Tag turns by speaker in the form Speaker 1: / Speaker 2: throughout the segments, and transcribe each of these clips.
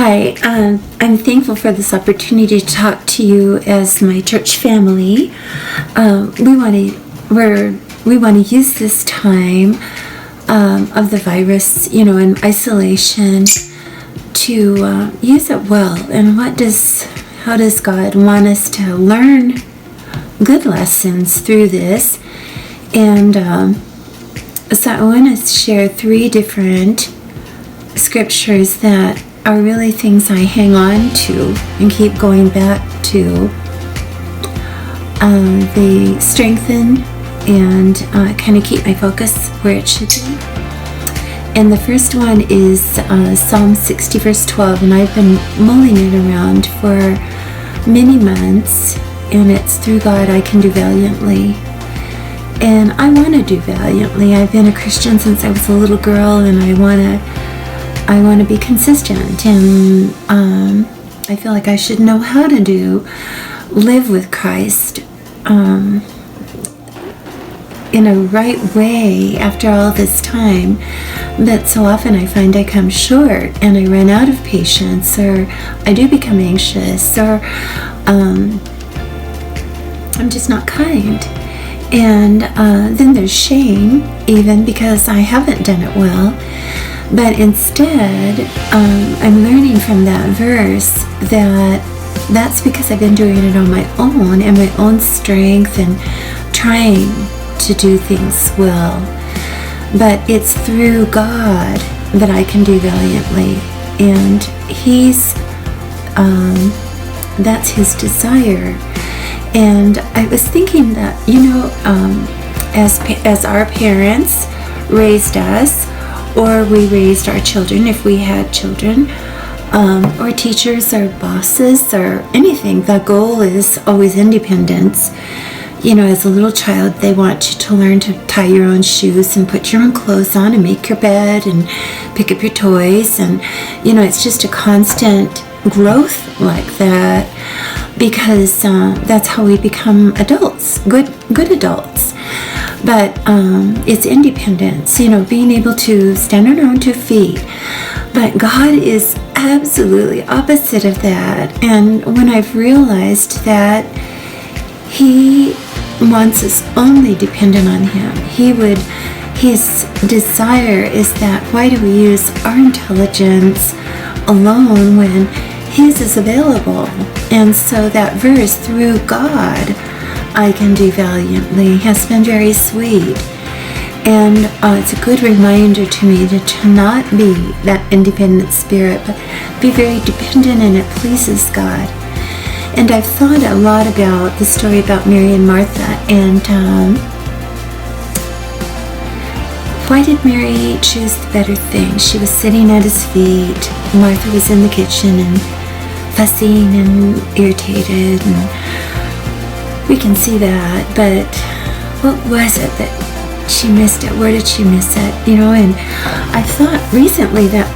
Speaker 1: Hi, I'm thankful for this opportunity to talk to you as my church family. We want to use this time of the virus, in isolation, to use it well. And how does God want us to learn good lessons through this? And so I want to share 3 different scriptures that are really things I hang on to and keep going back to. They strengthen and kind of keep my focus where it should be. And the first one is Psalm 60 verse 12, and I've been mulling it around for many months, and it's through God I can do valiantly. And I want to do valiantly. I've been a Christian since I was a little girl, and I want to be consistent, and I feel like I should know how to live with Christ in a right way after all this time. But so often I find I come short, and I run out of patience, or I do become anxious, or I'm just not kind. And then there's shame, even because I haven't done it well. But instead, I'm learning from that verse that's because I've been doing it on my own and my own strength and trying to do things well. But it's through God that I can do valiantly. And that's His desire. And I was thinking that, as our parents raised us, or we raised our children if we had children, or teachers or bosses or anything, the goal is always independence. As a little child, they want you to learn to tie your own shoes and put your own clothes on and make your bed and pick up your toys. And, it's just a constant growth like that, because that's how we become adults, good adults. But it's independence, being able to stand on our own 2 feet. But God is absolutely opposite of that. And when I've realized that He wants us only dependent on Him, His desire is that, why do we use our intelligence alone when His is available? And so that verse, through God I can do valiantly, has been very sweet. And it's a good reminder to me to not be that independent spirit, but be very dependent, and it pleases God. And I've thought a lot about the story about Mary and Martha, and why did Mary choose the better thing? She was sitting at His feet. Martha was in the kitchen and fussing and irritated, and we can see that. But what was it that she missed it? Where did she miss it? And I thought recently that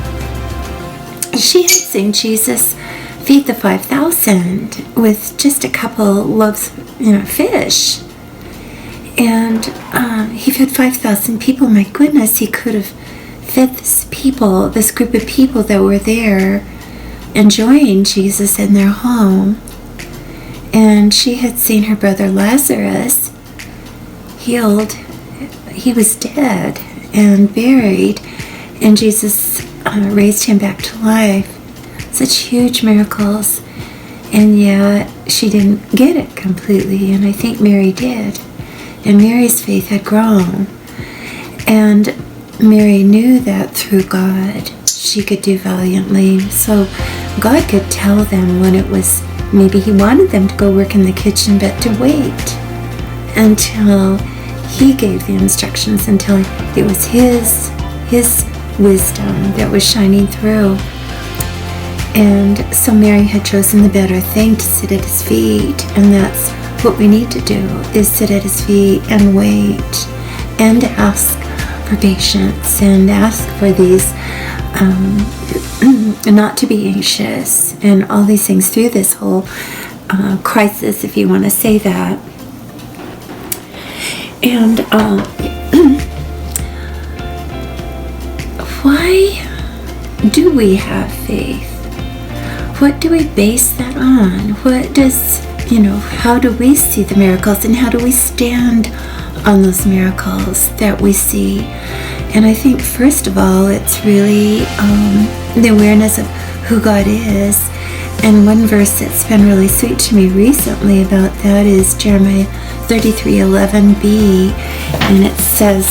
Speaker 1: she had seen Jesus feed the 5,000 with just a couple loaves, fish. And He fed 5,000 people. My goodness, He could have fed this group of people that were there enjoying Jesus in their home. And she had seen her brother Lazarus healed. He was dead and buried, and Jesus raised him back to life. Such huge miracles. And yet she didn't get it completely, and I think Mary did. And Mary's faith had grown. And Mary knew that through God she could do valiantly. So God could tell them when it was, maybe He wanted them to go work in the kitchen, but to wait until He gave the instructions, until it was His wisdom that was shining through. And so Mary had chosen the better thing, to sit at His feet. And that's what we need to do, is sit at His feet and wait, and ask for patience, and ask for these not to be anxious, and all these things through this whole crisis, if you want to say that. And why do we have faith? what do we base that on? How do we see the miracles, and how do we stand on those miracles that we see? And I think, first of all, it's really the awareness of who God is. And one verse that's been really sweet to me recently about that is Jeremiah 33:11b, and it says,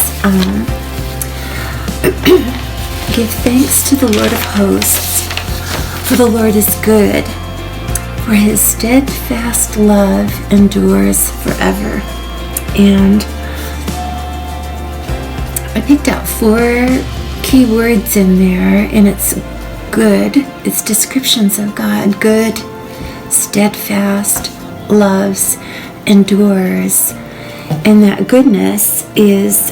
Speaker 1: give thanks to the Lord of hosts, for the Lord is good, for his steadfast love endures forever. And I picked out 4 key words in there, and it's good. It's descriptions of God. Good, steadfast, loves, endures. And that goodness is,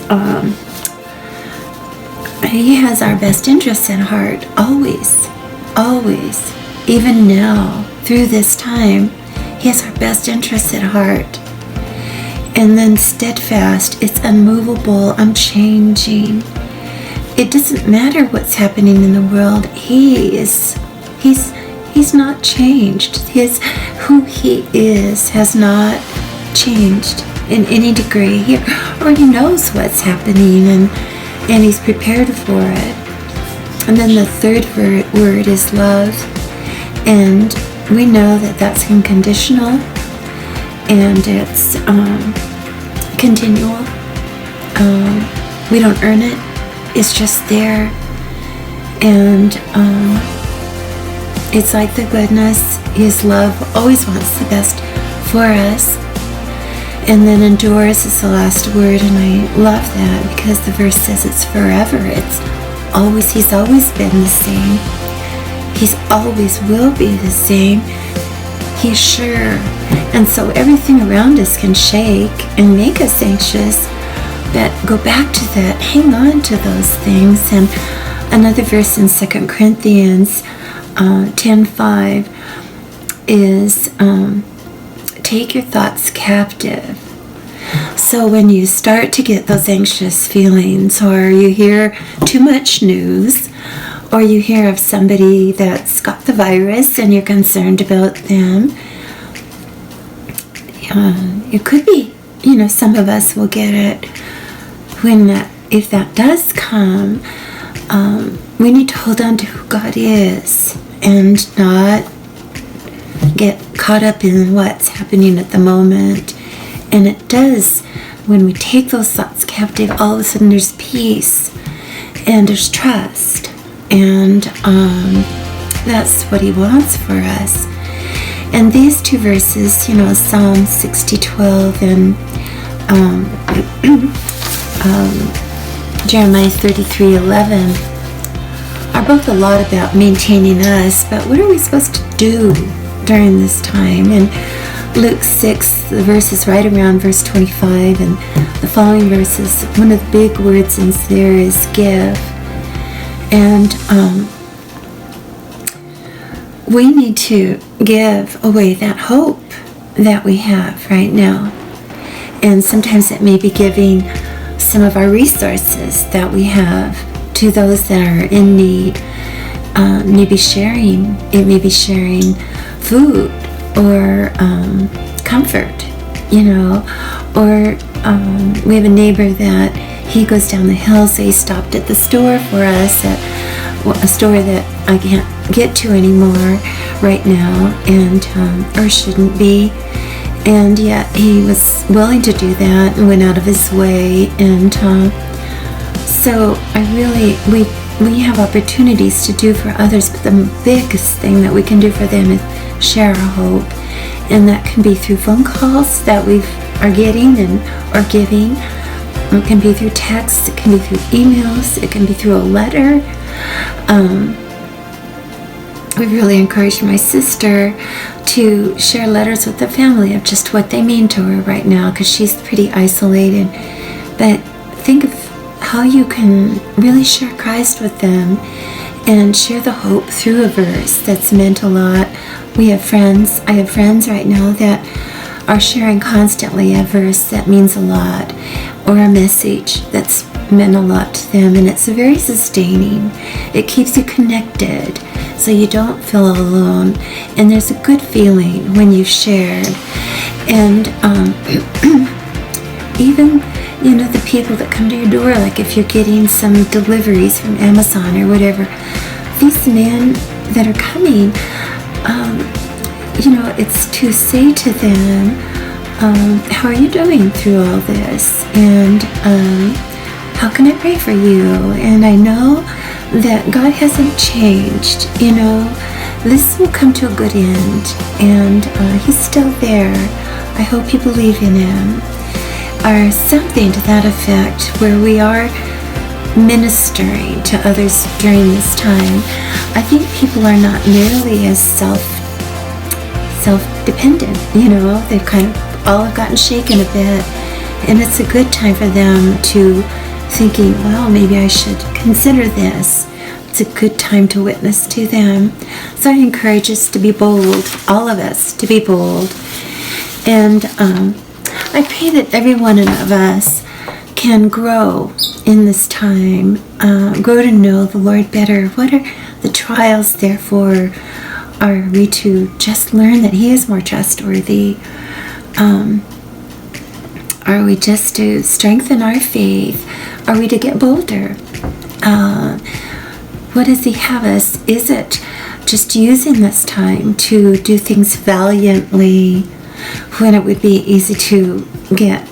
Speaker 1: he has our best interests at heart, always, always. Even now, through this time, he has our best interests at heart. And then steadfast, it's unmovable, unchanging. It doesn't matter what's happening in the world. He's not changed. Who he is has not changed in any degree. He already knows what's happening, and he's prepared for it. And then the third word is love, and we know that that's unconditional, and it's continual. We don't earn it. It's just there. And it's like the goodness. His love always wants the best for us. And then endures is the last word, and I love that because the verse says it's forever. He's always been the same. He's always will be the same. He's sure. And so everything around us can shake and make us anxious, but go back to that, hang on to those things. And another verse in 2 Corinthians 10:5 is take your thoughts captive. So when you start to get those anxious feelings, or you hear too much news, or you hear of somebody that's got the virus and you're concerned about them, it could be, some of us will get it. If that does come, we need to hold on to who God is and not get caught up in what's happening at the moment. And it does, when we take those thoughts captive, all of a sudden there's peace and there's trust, and that's what he wants for us. And these 2 verses, Psalm 60:12 and Jeremiah 33:11 are both a lot about maintaining us, but what are we supposed to do during this time? And Luke 6, the verse is right around verse 25, and the following verses, one of the big words in there is give. And we need to give away that hope that we have right now. And sometimes it may be giving some of our resources that we have to those that are in need. It may be sharing food or comfort, or we have a neighbor that he goes down the hill, so he stopped at the store for us, at a store that I can't get to anymore right now, and or shouldn't be, and yet he was willing to do that and went out of his way. And so we have opportunities to do for others, but the biggest thing that we can do for them is share our hope, and that can be through phone calls that we are getting or giving. It can be through texts, it can be through emails, it can be through a letter. We really encouraged my sister to share letters with the family of just what they mean to her right now, because she's pretty isolated. But think of how you can really share Christ with them and share the hope through a verse that's meant a lot. I have friends right now that are sharing constantly a verse that means a lot, or a message that's meant a lot to them, and it's very sustaining. It keeps you connected. so you don't feel alone. And there's a good feeling when you share. And even, the people that come to your door, like if you're getting some deliveries from Amazon or whatever, these men that are coming, it's to say to them, how are you doing through all this? And how can I pray for you? And I know that God hasn't changed. This will come to a good end, and He's still there. I hope you believe in Him. Or something to that effect, where we are ministering to others during this time. I think people are not nearly as self-dependent. They've kind of all have gotten shaken a bit, and it's a good time for them to thinking, well, maybe I should consider this. It's a good time to witness to them. So I encourage us to be bold, all of us to be bold. And I pray that every one of us can grow in this time, grow to know the Lord better. What are the trials, therefore? Are we to just learn that He is more trustworthy? Are we just to strengthen our faith? Are we to get bolder? What does He have us? Is it just using this time to do things valiantly when it would be easy to get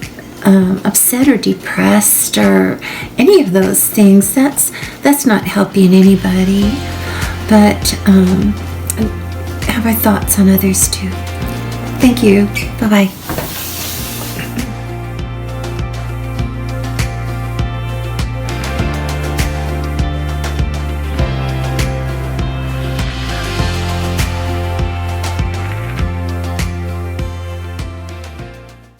Speaker 1: upset or depressed or any of those things? That's not helping anybody. But have our thoughts on others too. Thank you. Bye-bye.